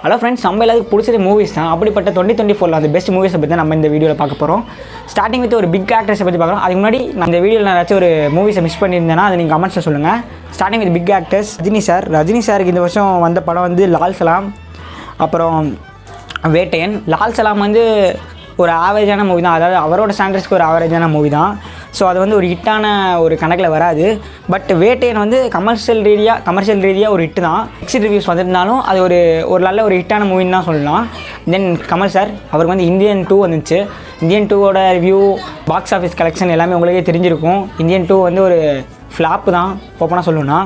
Hello friends, நம்ம எல்லாத்துக்கும் பிடிச்சது மூவிஸ் தான். அப்படிப்பட்ட 2024 அந்த பெஸ்ட் மூவிஸை பற்றி நம்ம இந்த வீடியோவில் பார்க்க போகிறோம். ஸ்டார்டிங் வித் ஒரு பிக் ஆக்டர்ஸை பற்றி பார்க்குறோம். அதுக்கு முன்னாடி நான் இந்த வீடியோவில் ஏதாச்சும் ஒரு மூவிஸை மிஸ் பண்ணியிருந்தேன்னா அதை நீங்கள் கமெண்ட்ஸில் சொல்லுங்கள். Starting with big actors. Rajini சாருக்கு இந்த வருஷம் வந்த படம் வந்து லால் சலாம், அப்புறம் வேட்டையன். லால் சலாம் வந்து ஒரு ஆவரேஜான மூவி தான், அதாவது அவரோட ஸ்டாண்டர்ட்ஸ்க்கு ஒரு ஆவரேஜான மூவி தான். ஸோ அது வந்து ஒரு ஹிட்டான ஒரு கணக்கில் வராது. பட் வேட்டையன் வந்து கமர்ஷியல் ரீதியாக ஒரு ஹிட்டு தான். எக்ஸிட் ரிவ்யூஸ் வந்திருந்தாலும் அது ஒரு நல்ல ஒரு ஹிட்டான மூவின்னு தான் சொல்லலாம். தென் கமல் சார், அவருக்கு வந்து இந்தியன் 2 வந்துச்சு. இந்தியன் 2வோட ரிவ்யூ, பாக்ஸ் ஆஃபீஸ் கலெக்ஷன் எல்லாமே உங்களுக்கே தெரிஞ்சிருக்கும். இந்தியன் 2 வந்து ஒரு ஃப்ளாப்பு தான் ஓப்பனாக சொல்லணும்னா.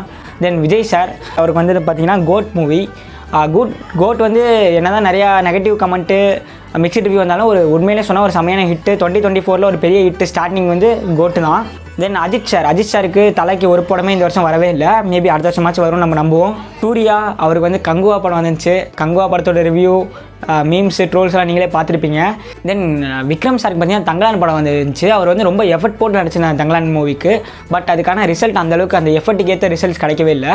தென் விஜய் சார், அவருக்கு வந்து பார்த்திங்கன்னா கோட் மூவி. கோட் வந்து என்ன தான் நிறையா நெகட்டிவ் கமெண்ட்டு, மிக்ஸ்ட் ரிவ்யூ வந்தாலும் ஒரு உண்மையிலே சொன்னால் ஒரு செமையான ஹிட்டு. 2024 ஒரு பெரிய ஹிட்டு ஸ்டார்டிங் வந்து கோட்டு தான். தென் அஜித் சாருக்கு தலைக்கு ஒரு படமே இந்த வருஷம் வரவே இல்லை. மேபி அடுத்த வருஷமாச்சும் வரும் நம்ம நம்புவோம். சூர்யா, அவருக்கு வந்து கங்குவா படம் வந்துச்சு. கங்குவா படத்தோட ரிவ்யூ, மீம்ஸு, ட்ரோல்ஸ்லாம் நீங்களே பார்த்துருப்பீங்க. தென் விக்ரம் சாருக்கு பார்த்தீங்கன்னா தங்கலான் படம் வந்துருந்துச்சு. அவர் வந்து ரொம்ப எஃபர்ட் போட்டு நடிச்சிருந்தார் தங்கலான் மூவிக்கு. பட் அதுக்கான ரிசல்ட் அந்தளவுக்கு அந்த எஃபர்ட்டுக்கு ஏற்ற ரிசல்ட்ஸ் கிடைக்கவே இல்லை.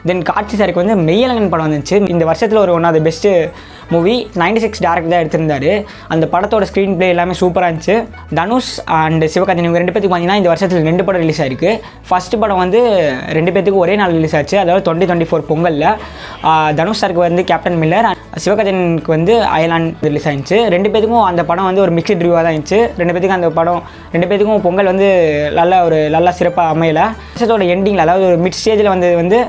தென் காட்சி சாருக்கு வந்து மெய்யழகன் படம் வந்துச்சு. இந்த வருஷத்தில் ஒரு one of the best movie. 96 direct தான் எடுத்திருந்தார். அந்த படத்தோட ஸ்க்ரீன் ப்ளே எல்லாமே சூப்பராக இருந்துச்சு. தனுஷ் அண்ட் சிவகார்த்திகேயன் இவங்க 2 பேத்துக்கு பார்த்தீங்கன்னா இந்த வருஷத்தில் 2 படம் ரிலீஸ் ஆயிருக்கு. ஃபஸ்ட்டு படம் வந்து 2 பேத்துக்கு ஒரே நாள் ரிலீஸ் ஆச்சு, அதாவது 2024 பொங்கலில். தனுஷ் சாருக்கு வந்து கேப்டன் மில்லர், சிவகார்த்திகேயனுக்கு வந்து அயலான் ரிலீஸ் ஆயிடுச்சு. 2 பேத்துக்கும் அந்த படம் வந்து ஒரு மிக்ஸ்ட் ரிவ்யூவாக தான் இருந்துச்சு. 2 பேத்துக்கும் அந்த படம் 2 பேத்துக்கும் பொங்கல் வந்து நல்லா சிறப்பாக அமையலை. வருஷத்தோட எண்டிங்கில், அதாவது ஒரு மிட் ஸ்டேஜில் வந்து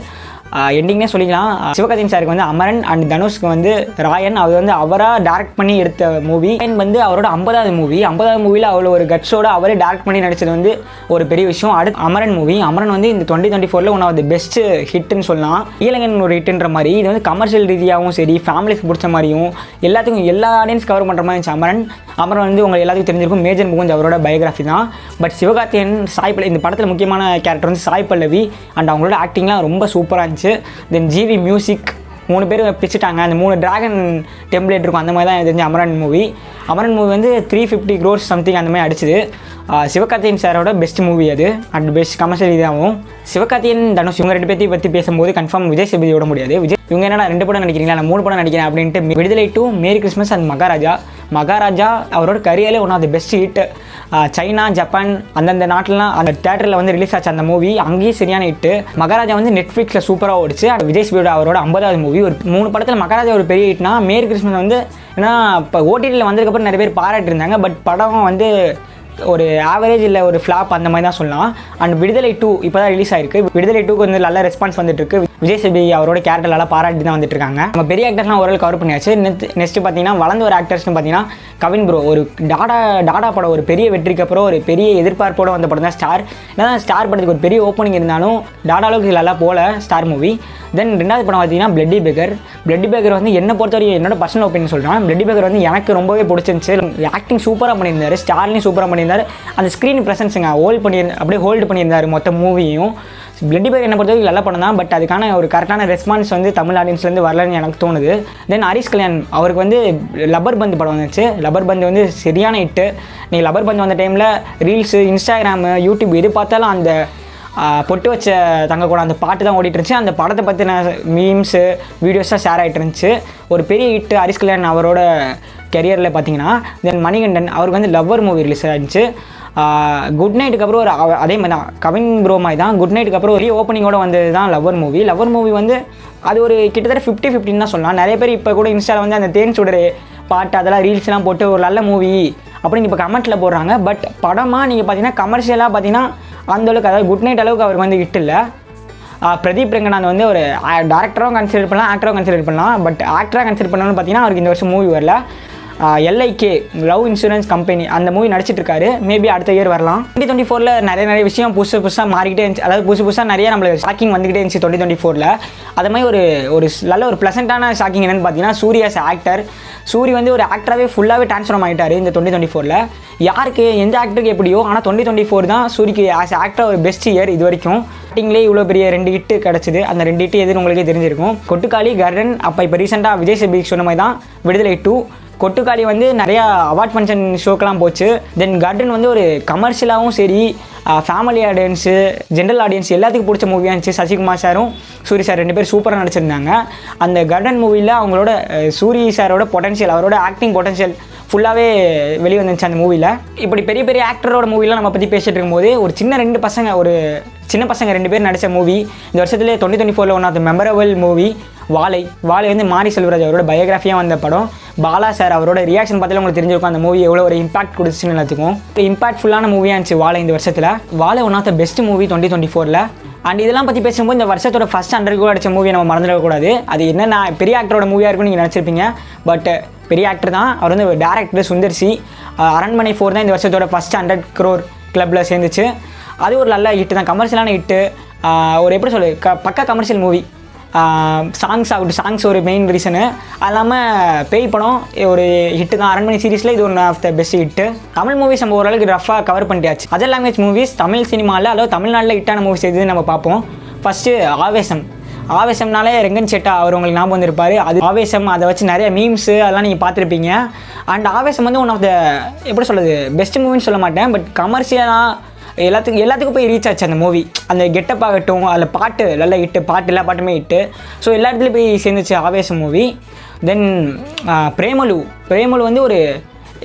எண்டிங்னே சொல்லிக்கலாம். சிவகார்த்திகேயன் சாருக்கு வந்து அமரன் அண்ட் தனுஷ்க்கு வந்து ராயன். அவர் வந்து அவராக டேரக்ட் பண்ணி எடுத்த மூவி. வந்து அவரோட 50வது மூவியில் அவ்வளோ ஒரு கட்ஸோட அவரே டேரக்ட் பண்ணி நடிச்சது வந்து ஒரு பெரிய விஷயம். அடுத்து அமரன் மூவி. அமரன் வந்து இந்த 2024 ஒன் ஆஃப் தி பெஸ்ட் ஹிட்னு சொல்லலாம். இலங்கன் ஒரு ஹிட்டுன்ற மாதிரி. இது வந்து கமர்ஷியல் ரீதியாகவும் சரி, ஃபேமிலிக்கு பிடிச்ச மாதிரியும் எல்லாத்துக்கும் எல்லா ஆடியன்ஸ் கவர் பண்ணுற மாதிரி இருந்துச்சு அமரன் வந்து உங்களுக்கு எல்லாத்துக்கும் தெரிஞ்சிருக்கும். மேஜர் முகுந்த் அவரோட பயோகிராஃபி தான். பட் சிவகார்த்திகேயன், இந்த படத்தில் முக்கியமான கேரக்டர் வந்து சாய் பல்லவி அண்ட் அவங்களோட ஆக்டிங்லாம் ரொம்ப சூப்பராக இருந்துச்சு. தென் ஜிவி மியூசிக் 3 பேர் பிடிச்சிட்டாங்க. அந்த 3 டிராகன் டெம்ப்ளேட் இருக்கும், அந்த மாதிரி தான் எனக்கு தெரிஞ்ச அமரன் மூவி வந்து 350 crores சம்திங் அந்த மாதிரி அடிச்சுது. சிவகார்த்திகேயன் சாரோட பெஸ்ட் மூவி அது, அண்ட் பெஸ்ட் கமர்ஷியல் இதாகவும். சிவகார்த்திகேயன், தனுஷ் இவங்க 2 பேர்த்தையும் பற்றி பேசும்போது கன்ஃபார்ம் விஜய் சேதுபதி விட முடியாது. இவங்க என்னடா 2 படம் நடிக்கிறீங்களா, நான் 3 படம் நடிக்கிறேன் அப்படின்ட்டு. விடுதலை 2, மேரி கிறிஸ்மஸ் அண்ட் மகாராஜா அவரோட கரியரில் one of the best hit. China, Japan அந்தந்த நாட்டிலாம் அந்த தேட்டரில் வந்து ரிலீஸ் ஆச்சு அந்த மூவி. அங்கேயும் சரியான ஹிட்டு. மகாராஜா வந்து நெட்ஃப்ளிக்ஸில் சூப்பராக ஓடிச்சு. விஜய் சேதுபதி அவரோட 50வது மூவி. ஒரு 3 படத்தில் மகாராஜா ஒரு பெரிய ஹிட்னா, மேரி கிறிஸ்மஸ் வந்து ஏன்னா இப்போ ஓடிடியில் வந்ததுக்கப்புறம் நிறைய பேர் பாராட்டிருந்தாங்க. பட் படம் வந்து ஒரு ஆவரேஜ் இல்லை, ஒரு ஃப்ளாப் அந்த மாதிரி தான் சொல்லலாம். அண்ட் விடுதலை 2 இப்போ தான் ரிலீஸ் ஆயிருக்கு. விடுதலை 2க்கு வந்து நல்ல ரெஸ்பான்ஸ் வந்துட்டு இருக்கு. விஜய் சேதுபதி அவரோட கேரக்டர் நல்லா பாராட்டி தான் வந்துட்டு இருக்காங்க. நம்ம பெரிய ஆக்டர்ஸ்லாம் ஓரளவு கவர் பண்ணியாச்சு. நெக்ஸ்ட் பார்த்தீங்கன்னா வளர்ந்த ஒரு ஆக்டர்ஸ்னு பார்த்தீங்கன்னா கவின் ப்ரோ. ஒரு டாடா படம் ஒரு பெரிய வெற்றிக்கு அப்புறம் ஒரு பெரிய எதிர்பார்ப்போடு வந்த படம் தான் ஸ்டார். ஏன்னா ஸ்டார் படத்துக்கு ஒரு பெரிய ஓப்பனிங் இருந்தாலும் டாடா அளவுக்கு நல்லா போல ஸ்டார் மூவி. தென் 2வது படம் பார்த்தீங்கன்னா பிளட்டி பேக்கர் வந்து என்னை பொறுத்தவரைக்கும் என்னோட பர்சனல் ஒப்பீனியன் சொல்கிறேன். பிளட்டி பேக்கர் வந்து எனக்கு ரொம்பவே பிடிச்சிருந்துச்சு. ஆக்டிங் சூப்பராக பண்ணியிருந்தார், ஸ்டார்லையும் சூப்பராக பண்ணியிருந்தார். அந்த ஸ்க்ரீன் ப்ரெசன்ஸுங்க அப்படியே ஹோல்டு பண்ணியிருந்தார் மொத்த மூவியும். பிளட்டி பேக்கர் என்னை பொறுத்தவரைக்கும் நல்ல படம் தான். பட் அதுக்கான ஒரு கரெக்டான ரெஸ்பான்ஸ் வந்து தமிழ் ஆடியன்ஸ்லேருந்து வரலன்னு எனக்கு தோணுது. தென் ஹரிஷ் கல்யாண், அவருக்கு வந்து லப்பர் பந்து படம் வந்துச்சு. லப்பர் பந்து வந்து சரியான ஹிட்டு. நீங்கள் லப்பர் பந்து வந்த டைமில் ரீல்ஸு, இன்ஸ்டாகிராமு, யூடியூப் எது பார்த்தாலும் அந்த பொட்டு வச்ச தங்க கூட அந்த பாட்டு தான் ஓடிட்டு இருந்துச்சு. அந்த படத்தை பற்றின மீம்ஸு, வீடியோஸாக ஷேர் ஆகிட்டு இருந்துச்சு. ஒரு பெரிய ஹிட்டு ஹரிஷ் கல்யாண் அவரோட கெரியரில் பார்த்தீங்கன்னா. தென் மணிகண்டன், அவருக்கு வந்து லவ்வர் மூவி ரிலீஸ் ஆகிடுச்சு. குட் நைட்டுக்கு அப்புறம் அதே மாதிரி தான் கவின் ப்ரோ மாதிரி தான் குட் நைட்டுக்கு அப்புறம் ஒரு ஓப்பனிங்கோடு வந்தது தான் லவ்வர் மூவி வந்து அது ஒரு கிட்டத்தட்ட 50-50 தான் சொல்லலாம். நிறைய பேர் இப்போ கூட இன்ஸ்டாவில் வந்து அந்த தேன் சுடர் பாட்டு அதெல்லாம் ரீல்ஸ்லாம் போட்டு ஒரு நல்ல மூவி அப்படின்னு இப்போ கமெண்ட்டில் போடுறாங்க. பட் படமாக நீங்கள் பார்த்தீங்கன்னா கமர்ஷியலாக பார்த்தீங்கன்னா அந்தளவுக்கு, அதாவது குட் நைட் அளவுக்கு அவருக்கு வந்து ஹிட் இல்லை. பிரதீப் ரங்கநாத் வந்து ஒரு டேரக்டராகவும் கன்சிடர் பண்ணலாம், ஆக்டராகவும் கன்சிடர் பண்ணலாம். பட் ஆக்டராக கன்சிடர் பண்ணணும்னு பார்த்தீங்கன்னா அவருக்கு இந்த வருஷம் மூவி வரல. LIK லவ் இன்சூரன்ஸ் கம்பெனி அந்த மூவி நடிச்சிட்டு இருக்காரு. மேபி அடுத்த இயர் வரலாம். 2024 நிறைய விஷயம் புதுசாக மாறிக்கிட்டே இருந்துச்சு. அதாவது புதுசாக நிறைய நம்மளுக்கு ஷாக்கிங் வந்துக்கிட்டே இருந்துச்சு 2024. அது மாதிரி ஒரு நல்ல ஒரு ப்ளசண்ட்டான ஷாக்கிங் என்னென்னு பார்த்தீங்கன்னா சூர்யாஸ் ஆக்டர். சூரி வந்து ஒரு ஆக்டராகவே ஃபுல்லாகவே ட்ரான்ஸ்ஃபார்ம் ஆகிட்டார் இந்த 2024. யாருக்கு எந்த ஆக்டருக்கு எப்படியோ, ஆனால் 2024 தான் சூரிக்கு ஆஸ் ஆக்டர் ஒரு பெஸ்ட் இயர் இது வரைக்கும். ஸ்டார்டிங்லேயே இவ்வளோ பெரிய 2 ஹிட்டு கிடச்சிது. அந்த 2 ஹிட்டு எதுன்னு உங்களுக்கே தெரிஞ்சிருக்கும். கொட்டுக்காளி, கர்டன், அப்போ இப்போ ரீசெண்டாக விஜய் சேதுபதி சொன்ன மாதிரி தான் விடுதலை 2. கொட்டுக்காளி வந்து நிறையா அவார்ட் ஃபங்க்ஷன் ஷோக்கெலாம் போச்சு. தென் கர்டன் வந்து ஒரு கமர்ஷியலாகவும் சரி, ஃபேமிலி ஆடியன்ஸு, ஜென்ரல் ஆடியன்ஸ் எல்லாத்துக்கும் பிடிச்ச மூவியாக இருந்துச்சு. சசிகுமார் சாரும் சூரி சார் 2 பேர் சூப்பராக நடிச்சிருந்தாங்க. அந்த கர்டன் மூவியில் அவங்களோட சூரி சாரோட பொட்டன்ஷியல், அவரோட ஆக்டிங் பொட்டன்ஷியல் ஃபுல்லாகவே வெளியே வந்துச்சு அந்த மூவியில். இப்படி பெரிய பெரிய ஆக்டரோட மூவிலாம் நம்ம பற்றி பேசிகிட்டு இருக்கும்போது ஒரு சின்ன 2 பசங்க 2 பேர் நடித்த மூவி இந்த வருஷத்துல 2024 one of the memorable movie Vaazhai வந்து மாரி செல்வராஜ் அவரோட பயோகிராஃபியாக வந்த படம். பாலா சார் அவரோட ரியாக்ஷன் பார்த்தாலே உங்களுக்கு தெரிஞ்சிருக்கும் அந்த மூவி எவ்வளோ ஒரு இம்பாக்ட் கொடுத்துச்சுன்னு எல்லாத்துக்கும். இம்பாக்ட்ஃபுல்லான மூவியாக இருந்துச்சு வாழை இந்த வருஷத்தில். Vaazhai one of the best movie 2024. And இதெல்லாம் பற்றி பேசும்போது இந்த வருஷத்தோட ஃபஸ்ட் 100 கோடி அடித்த மூவியை நம்ம மறந்துடக்கூடாது. அது என்னென்ன பெரிய ஆக்டரோட மூவியாக இருக்குன்னு நீங்கள் நினச்சிருப்பீங்க. பட் பெரிய ஆக்டர் தான் அவர், வந்து டேரக்டர் சுந்தர் சி. அரண்மனை 4 தான் இந்த வருஷத்தோட ஃபஸ்ட் 100 crore கிளப்பில் சேர்ந்துச்சு. அது ஒரு நல்ல ஹிட்டு தான், கமர்ஷியலான ஹிட்டு. ஒரு எப்படி சொல்லு பக்கா கமர்ஷியல் மூவி. சாங்ஸ் ஒரு மெயின் ரீசனு. அது இல்லாமல் பேய் படம் ஒரு ஹிட்டு தான். அரண்மனை சீரிஸில் இது one of the best hit. Tamil movies நம்ம ஓரளவுக்கு ரஃபாக கவர் பண்ணியாச்சு. அதர் லாங்குவேஜ் மூவிஸ் தமிழ் சினிமாவில், அதாவது தமிழ்நாட்டில் ஹிட்டான மூவிஸ் எதுன்னு நம்ம பார்ப்போம். ஃபஸ்ட்டு ஆவேசம்னாலே ரெங்கன் செட்டா அவர் உங்களுக்கு ஞாபகம் வந்திருப்பார். அது ஆவேசம், அதை வச்சு நிறைய மீம்ஸு அதெல்லாம் நீங்கள் பார்த்துருப்பீங்க. அண்ட் ஆவேசம் வந்து ஒன் ஆஃப் த எப்படி சொல்கிறது பெஸ்ட் மூவின்னு சொல்ல மாட்டேன், பட் கமர்ஷியலாக எல்லாத்துக்கும் போய் ரீச் ஆச்சு அந்த மூவி. அந்த கெட்டப் ஆகட்டும், அதில் பாட்டு நல்ல ஹிட்டு, எல்லா பாட்டுமே ஹிட்டு. ஸோ எல்லா இடத்துலையும் போய் சேர்ந்துச்சு ஆவேசம் மூவி. தென் பிரேமலு வந்து ஒரு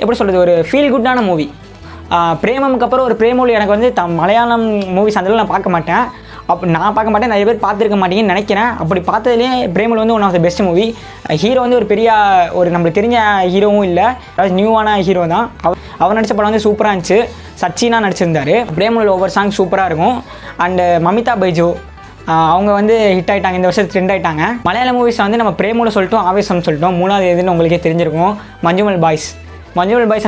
எப்படி சொல்கிறது ஒரு ஃபீல் குட்டான மூவி. பிரேமமுக்கு அப்புறம் ஒரு பிரேமலு எனக்கு வந்து மலையாளம் மூவிஸ் அந்தளவு நான் பார்க்க மாட்டேன். நான் பார்க்க மாட்டேன், நிறைய பேர் பார்த்துருக்க மாட்டேங்கன்னு நினைக்கிறேன். அப்படி பார்த்ததுலேயே பிரேமல் வந்து one of the best movie. Hero வந்து ஒரு பெரிய நம்மளுக்கு தெரிஞ்ச ஹீரோவும் இல்லை, அதாவது நியூவான ஹீரோ தான். அவர் நடித்த படம் வந்து சூப்பராக இருந்துச்சு. சச்சினா நடிச்சிருந்தார். பிரேமல் ஒவ்வொரு சாங் சூப்பராக இருக்கும். அண்டு மமிதா பைஜு அவங்க வந்து ஹிட் ஆகிட்டாங்க, இந்த வருஷத்துக்கு ட்ரெண்ட் ஆகிட்டாங்க. மலையாள மூவிஸை வந்து நம்ம பிரேமோட சொல்லிட்டோம், ஆவேசம் சொல்லிட்டோம். 3வது எதுன்னு உங்களுக்கே தெரிஞ்சிருக்கும், மஞ்சுமல் பாய்ஸ்.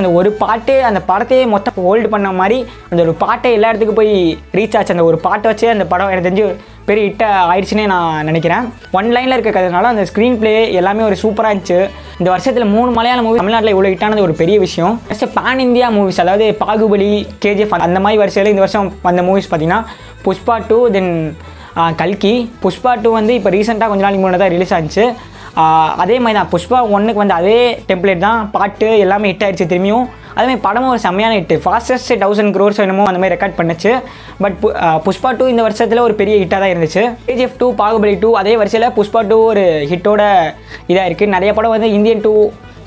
அந்த ஒரு பாட்டு அந்த படத்தையே மொத்தம் ஹோல்டு பண்ண மாதிரி அந்த ஒரு பாட்டை எல்லா இடத்துக்கும் போய் ரீச் ஆச்சு. அந்த ஒரு பாட்டை வச்சே அந்த படம் எனக்கு தெரிஞ்சு பெரிய ஹிட்டாக ஆயிடுச்சுன்னே நான் நினைக்கிறேன். 1 லைனில் இருக்கிறதுனால அந்த ஸ்க்ரீன் பிளே எல்லாமே ஒரு சூப்பராக இருந்துச்சு. இந்த வருஷத்தில் 3 மலையாள மூவி தமிழ்நாட்டில் இவ்வளோ ஹிட்டானது ஒரு பெரிய விஷயம். ஃபஸ்ட்டு பேன் இந்தியா மூவிஸ், அதாவது பாகுபலி, KGF அந்த மாதிரி வரிசையில் இந்த வருஷம் வந்த மூவிஸ் பார்த்திங்கன்னா புஷ்பா 2, தென் கல்கி. புஷ்பா 2 வந்து இப்போ ரீசெண்டாக கொஞ்ச நாளைக்கு முன்னாடி தான் ரிலீஸ் ஆச்சு. அதே மாதிரி தான் புஷ்பா 1க்கு வந்து அதே டெம்ப்ளேட் தான், பாட்டு எல்லாமே ஹிட் ஆகிடுச்சு திரும்பியும். அதேமாதிரி படமும் ஒரு செம்மையான ஹிட்டு, ஃபாஸ்டஸ்ட் 1000 crores என்னமோ அந்த மாதிரி ரெக்கார்ட் பண்ணுச்சு. பட் புஷ்பா 2 இந்த வருஷத்தில் ஒரு பெரிய ஹிட்டாக தான் இருந்துச்சு. KGF 2, பாகுபலி 2 அதே வருஷத்தில் புஷ்பா 2 ஒரு ஹிட்டோட இதாக இருக்குது. நிறைய படம் வந்து இந்தியன் 2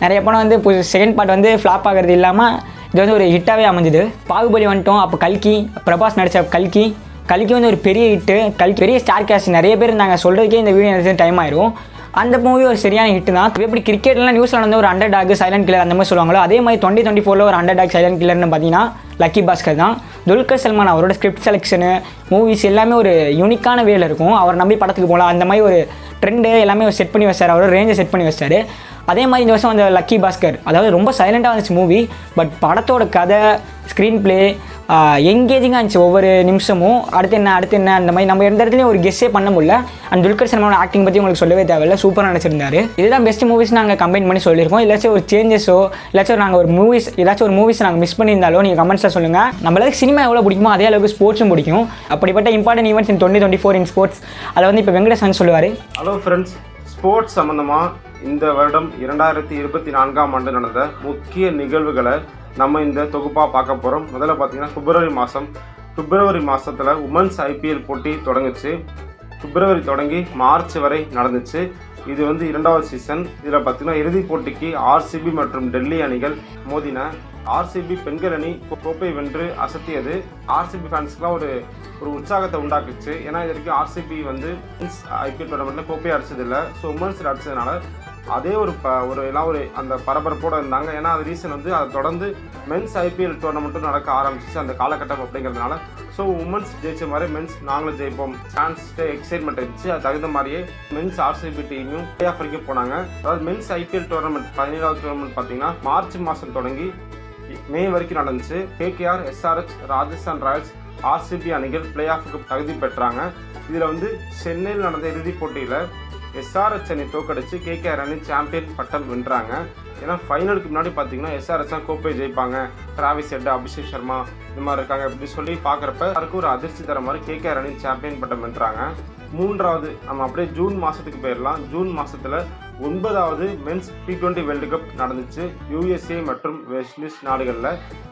நிறைய படம் வந்து செகண்ட் பார்ட் வந்து ஃப்ளாப் ஆகிறது இல்லாமல் இது வந்து ஒரு ஹிட்டாகவே அமைஞ்சுது. பாகுபலி வந்துட்டோம். அப்போ கல்கி, பிரபாஸ் நடித்த கல்கி வந்து ஒரு பெரிய ஹிட்டு. பெரிய ஸ்டார் கேஸ்ட் நிறைய பேர் இருந்தாங்க, சொல்கிறதுக்கே இந்த வீடியோ எடுத்து டைம் ஆயிரும். அந்த மூவி ஒரு சரியான ஹிட்டு தான். எப்படி கிரிக்கெட்லாம் நியூஸில் வந்து ஒரு அண்டர் டாக் சைலண்ட் கில்லர் அந்த மாதிரி சொல்லுவாங்களோ, அதே மாதிரி 2024 ஒரு அண்டர் டாக் சைலண்ட் கில்லர்னு பார்த்தீங்கன்னா லக்கி பாஸ்கர் தான். துல்கர் சல்மான் அவரோட ஸ்கிரிப்ட் செலெக்ஷனு, மூவிஸ் எல்லாமே ஒரு யூனிக்கான வேல இருக்கும். அவர் நம்பி படத்துக்கு போகலாம், அந்த மாதிரி ஒரு ட்ரெண்டு எல்லாமே செட் பண்ணி வச்சார், அவரோட ரேஞ்சை செட் பண்ணி வச்சார். அதே மாதிரி இந்த வருஷம் அந்த லக்கி பாஸ்கர், அதாவது ரொம்ப சைலண்ட்டாக இருந்துச்சு மூவி, பட் படத்தோட கதை, ஸ்க்ரீன் பிளே எங்கேஜிங்காக இருந்துச்சு. ஒவ்வொரு நிமிஷமும் அடுத்து என்ன அந்த மாதிரி நம்ம எந்த இடத்துலையும் ஒரு கெஸ்ஸே பண்ண முடியல. அண்ட் துல்கர் சல்மானோட ஆக்டிங் பற்றி உங்களுக்கு சொல்லவே தேவையில்லை, சூப்பராக நடிச்சிருந்தாரு. இதுதான் பெஸ்ட் மூவிஸ் நாங்கள் கம்பைன் பண்ணி சொல்லியிருக்கோம். இல்லாச்சும் ஒரு சேஞ்சஸோ இல்லாச்சும் நாங்கள் ஒரு மூவிஸ் நாங்கள் மிஸ் பண்ணியிருந்தாலோ நீங்கள் கமெண்ட்ஸில் சொல்லுங்கள். நம்மளுக்கு சினிமா எவ்வளோ பிடிக்குமோ அதே அளவுக்கு ஸ்போர்ட்ஸும் பிடிக்கும். அப்படிப்பட்ட important events in 2024 in sports அதை வந்து இப்போ வெங்கடேசன் சொல்லுவார். ஹலோ ஃப்ரெண்ட்ஸ், ஸ்போர்ட்ஸ் சம்மந்தமாக இந்த வருடம் 2024ஆம் ஆண்டு நடந்த முக்கிய நிகழ்வுகளை நம்ம இந்த தொகுப்பாக பார்க்க போகிறோம். முதல்ல பார்த்தீங்கன்னா பிப்ரவரி மாதத்தில் உமன்ஸ் IPL போட்டி தொடங்குச்சு. பிப்ரவரி தொடங்கி மார்ச் வரை நடந்துச்சு. இது வந்து 2வது சீசன். இதில் பார்த்தீங்கன்னா இறுதிப் போட்டிக்கு RCB மற்றும் டெல்லி அணிகள் மோதின. RCB பெண்கள் அணி கோப்பை வென்று அசத்தியது. RCB ஃபேன்ஸ்க்குலாம் ஒரு உற்சாகத்தை உண்டாக்குச்சு. ஏன்னா இது வரைக்கும் RCB வந்து IPL டோர்னமெண்ட்டில் கோப்பையை அடிச்சதில்லை. ஸோ உமன்ஸில் அடிச்சதுனால அதே ஒரு அந்த பரபரப்போடு இருந்தாங்க. ஏன்னா அது ரீசன் வந்து அதை தொடர்ந்து மென்ஸ் IPL டோர்னமெண்ட்டும் நடக்க ஆரம்பிச்சிச்சு அந்த காலகட்டம் அப்படிங்கிறதுனால. ஸோ உமன்ஸ் ஜெயிச்ச மாதிரி மென்ஸ் நாங்களும் ஜெயிப்போம் சான்ஸ்ட்டு எக்ஸைட்மெண்ட் இருந்துச்சு. அது தகுந்த மாதிரியே மென்ஸ் RCB டீமும் பிளே ஆஃப் வரைக்கும் போனாங்க. அதாவது மென்ஸ் IPL டோர்னமெண்ட் 17வது டோர்னமெண்ட் பார்த்தீங்கன்னா மார்ச் மாதம் தொடங்கி மே வரைக்கும் நடந்துச்சு. KKR, SRH, Rajasthan Royals, RCB அணிகள் பிளே ஆஃபுக்கு தகுதி பெற்றாங்க. இதில் வந்து சென்னையில் நடந்த இறுதிப் போட்டியில் SRH அணி தோக்கடிச்சு KKR அணி சாம்பியன் பட்டம் வென்றாங்க. ஏன்னா ஃபைனலுக்கு முன்னாடி பார்த்தீங்கன்னா SRH தான் கோப்பை ஜெயிப்பாங்க, டிராவிஸ் ஹெட், அபிஷேக் சர்மா இந்த மாதிரி இருக்காங்க அப்படின்னு சொல்லி பார்க்குறப்ப அதுக்கு ஒரு அதிர்ச்சி தர மாதிரி KKR அணி சாம்பியன் பட்டம் வென்றாங்க. மூன்றாவது நம்ம அப்படியே ஜூன் மாதத்துக்கு போயிடலாம். ஜூன் மாதத்தில் 9வது மென்ஸ் T20 வேர்ல்டு கப் நடந்துச்சு USA மற்றும் வெஸ்ட் இண்டீஸ் நாடுகளில்.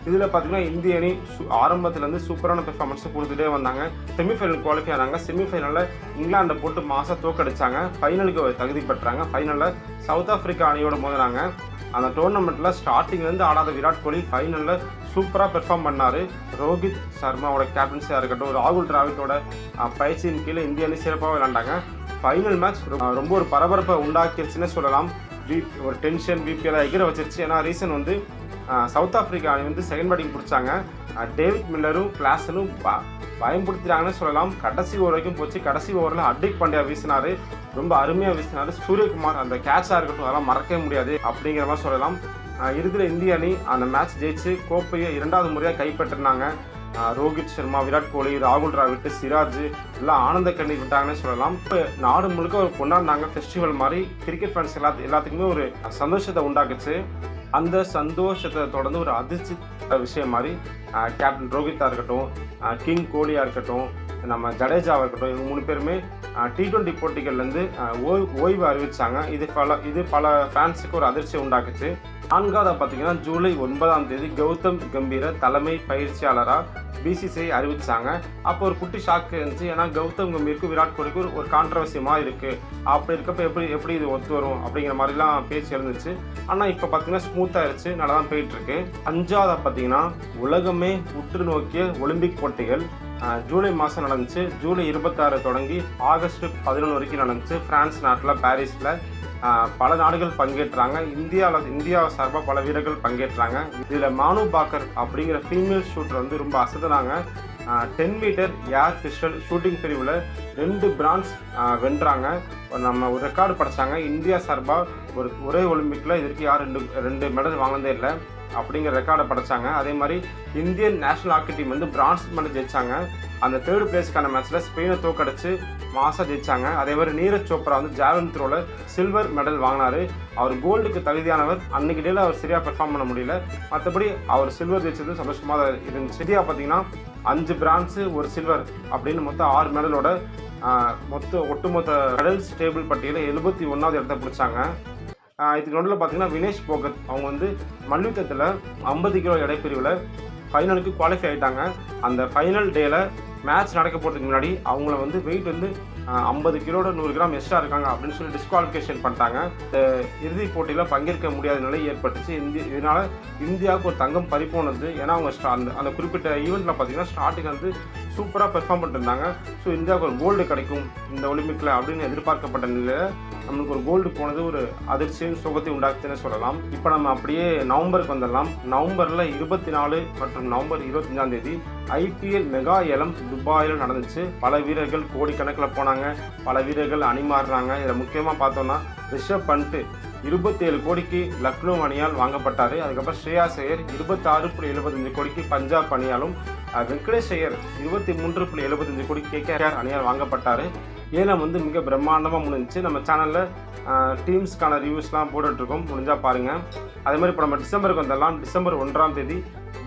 இதில் பார்த்தீங்கன்னா இந்திய அணி ஆரம்பத்துலேருந்து சூப்பரான பெர்ஃபார்மன்ஸை கொடுத்துட்டே வந்தாங்க. செமிஃபைனல் குவாலிஃபை ஆனாங்க. செமிஃபைனலில் இங்கிலாண்டை போட்டு மாதம் தோக்கடிச்சாங்க. ஃபைனலுக்கு தகுதி பெற்றாங்க. ஃபைனலில் சவுத் ஆஃப்ரிக்கா அணியோட மோதினாங்க. அந்த டோர்னமெண்ட்டில் ஸ்டார்டிங்லேருந்து ஆடாத விராட் கோலி ஃபைனலில் சூப்பராக பெர்ஃபார்ம் பண்ணார். ரோஹித் சர்மாவோட கேப்டன்சியாக இருக்கட்டும், ராகுல் டிராவிட்டோட பயிற்சியின் கீழே இந்திய அணி சிறப்பாக விளையாண்டாங்க. ஃபைனல் மேட்ச் ரொம்ப ஒரு பரபரப்பை உண்டாக்கிருச்சுன்னு சொல்லலாம். ஒரு டென்ஷன் பிபிஎல்லாம் எகிர வச்சிருச்சு. ஏன்னா ரீசன் வந்து சவுத் ஆஃப்ரிக்கா அணி வந்து செகண்ட் பேட்டிங் பிடிச்சாங்க. டேவிட் மில்லரும் கிளாஸனும் பயன்படுத்திட்டாங்கன்னு சொல்லலாம். கடைசி ஓவர் வரைக்கும் போச்சு. கடைசி ஓவரில் ஹர்திக் பாண்டியா வீசினார், ரொம்ப அருமையாக வீசினார். சூரியகுமார் அந்த கேட்சாக இருக்கட்டும் அதெல்லாம் மறக்கவே முடியாது அப்படிங்கிற மாதிரி சொல்லலாம். இறுதியில் இந்திய அணி அந்த மேட்ச் ஜெயிச்சு கோப்பையை 2வது முறையாக கைப்பற்றினாங்க. ரோஹித் சர்மா, விராட் கோலி, ராகுல் டிராவிட், சிராஜ் எல்லாம் ஆனந்த கண்ணீர் விட்டாங்கன்னு சொல்லலாம். இப்போ நாடு முழுக்க ஒரு கொண்டாடினாங்க ஃபெஸ்டிவல் மாதிரி. கிரிக்கெட் ஃபேன்ஸ் எல்லாத்துக்குமே ஒரு சந்தோஷத்தை உண்டாக்குச்சு. அந்த சந்தோஷத்தை தொடர்ந்து ஒரு அதிர்ச்சி விஷயம் மாதிரி கேப்டன் ரோஹித்தாக இருக்கட்டும், கிங் கோலியாக இருக்கட்டும், நம்ம ஜடேஜாவாக இருக்கட்டும், இவங்க 3 பேருமே T20 போட்டிகள்லேருந்து ஓய்வு அறிவித்தாங்க. இது பல ஃபேன்ஸுக்கு ஒரு அதிர்ச்சியை உண்டாக்குச்சு. 4வது பார்த்தீங்கன்னா ஜூலை 9ஆம் தேதி கௌதம் கம்பீரை தலைமை பயிற்சியாளராக BCCI அறிவித்தாங்க. அப்போ ஒரு குட்டி ஷாக்கு இருந்துச்சு. ஏன்னா கௌதம் கம்பீருக்கு விராட் கோலிக்கு ஒரு கான்ட்ரவர்சியமாக இருக்குது. அப்படி இருக்கப்போ எப்படி இது ஒத்து வரும் அப்படிங்கிற மாதிரிலாம் பேச்சு இருந்துச்சு. ஆனால் இப்போ பார்த்தீங்கன்னா ஸ்மூத்தாக இருந்துச்சு, நல்லா தான் போயிட்டுருக்கு. 5வது பார்த்தீங்கன்னா உலகமே உற்று நோக்கிய ஒலிம்பிக் போட்டிகள் ஜூலை மாதம் நடந்துச்சு. ஜூலை 26 தொடங்கி ஆகஸ்ட் 11 வரைக்கும் நடந்துச்சு. பிரான்ஸ் நாட்டில் பாரிஸில் பல நாடுகள் பங்கேற்றாங்க. இந்தியா சார்பாக பல வீரர்கள் பங்கேற்றாங்க. இதில் மானு பாக்கர் அப்படிங்கிற ஃபீமேல் ஷூட்டர் வந்து ரொம்ப அசத்துனாங்க. 10 மீட்டர் ஏர் பிஸ்டல் ஷூட்டிங் பிரிவில் 2 பிரான்ஸ் வென்றாங்க. நம்ம ஒரு ரெக்கார்டு படைச்சாங்க. இந்தியா சார்பாக ஒரே ஒலிம்பிக்கில் இதற்கு யார் 2 மெடல் வாங்கினதே இல்லை அப்படிங்கிற ரெக்கார்டை படைச்சாங்க. அதே மாதிரி இந்தியன் நேஷனல் ஹாக்கி டீம் வந்து பிரான்ஸ் மெடல் ஜெயிச்சாங்க. அந்த 3rd பிளேஸ்க்கான மேட்ச்சில் ஸ்பெயினை தோக்கடிச்சு மாசா ஜெயிச்சாங்க. அதே மாதிரி நீரஜ் சோப்ரா வந்து ஜாவலின் த்ரோவில் சில்வர் மெடல் வாங்கினார். அவர் கோல்டுக்கு தகுதியானவர். அன்றைக்கி டேயில் அவர் சரியாக பெர்ஃபார்ம் பண்ண முடியல. மற்றபடி அவர் சில்வர் ஜெயிச்சது சந்தோஷமாக இருந்துச்சு. இந்தியா பார்த்தீங்கன்னா 5 பிரான்ஸு 1 சில்வர் அப்படின்னு மொத்தம் 6 மெடலோட ஒட்டுமொத்த மெடல்ஸ் டேபிள் பட்டியலில் 71வது இடத்த பிடிச்சாங்க. இதுக்கு நடுவில் பார்த்தீங்கன்னா வினேஷ் போகத் அவங்க வந்து மல்யுத்தத்தில் 50 கிலோ எடைப்பிரிவில் ஃபைனலுக்கு குவாலிஃபை ஆகிட்டாங்க. அந்த ஃபைனல் டேயில் மேட்ச் நடக்க போகிறதுக்கு முன்னாடி அவங்கள வந்து வெயிட் வந்து 50 கிலோட 100 கிராம் எக்ஸ்ட்ரா இருக்காங்க அப்படின்னு சொல்லி டிஸ்குவாலிஃபிகேஷன் பண்ணிட்டாங்க. இந்த இறுதிப் போட்டியில் பங்கேற்க முடியாத நிலை ஏற்பட்டுச்சு. இதனால் இந்தியாவுக்கு ஒரு தங்கம் பறிப்போனது. ஏன்னா அவங்க அந்த குறிப்பிட்ட ஈவெண்ட்டில் பார்த்தீங்கன்னா ஸ்டார்டிங் வந்து சூப்பராக பெர்ஃபார்ம் பண்ணிருந்தாங்க. ஸோ இந்தியாவுக்கு ஒரு கோல்டு கிடைக்கும் இந்த ஒலிம்பிக்கில் அப்படின்னு எதிர்பார்க்கப்பட்ட நிலையில் நம்மளுக்கு ஒரு கோல்டு போனது ஒரு அதிர்ச்சியும் சோகத்தை உண்டாக்குதுன்னு சொல்லலாம். இப்போ நம்ம அப்படியே நவம்பருக்கு வந்துடலாம். நவம்பரில் 24 மற்றும் நவம்பர் 25ஆம் தேதி IPL மெகா ஏலம் துபாயில் நடந்துச்சு. பல வீரர்கள் கோடிக்கணக்கில் போனாங்க, பல வீரர்கள் அணி மாறினாங்க. இதில் முக்கியமாக பார்த்தோன்னா ரிஷப் பண்ட் 27 கோடிக்கு லக்னோ அணியால் வாங்கப்பட்டார். அதுக்கப்புறம் ஸ்ரேயாஸ் ஐயர் 26.75 கோடிக்கு பஞ்சாப் அணியாலும், வெங்கடேஷ் ஐயர் 23.75 கோடிக்கு KKR அணியால் வாங்கப்பட்டார். ஏலம் வந்து மிக பிரம்மாண்டமாக முடிஞ்சிச்சு. நம்ம சேனலில் டீம்ஸ்க்கான ரிவ்யூஸ்லாம் போட்டுட்ருக்கோம், முடிஞ்சால் பாருங்கள். அதே மாதிரி இப்போ நம்ம டிசம்பருக்கு வந்துடலாம். டிசம்பர் 1ஆம் தேதி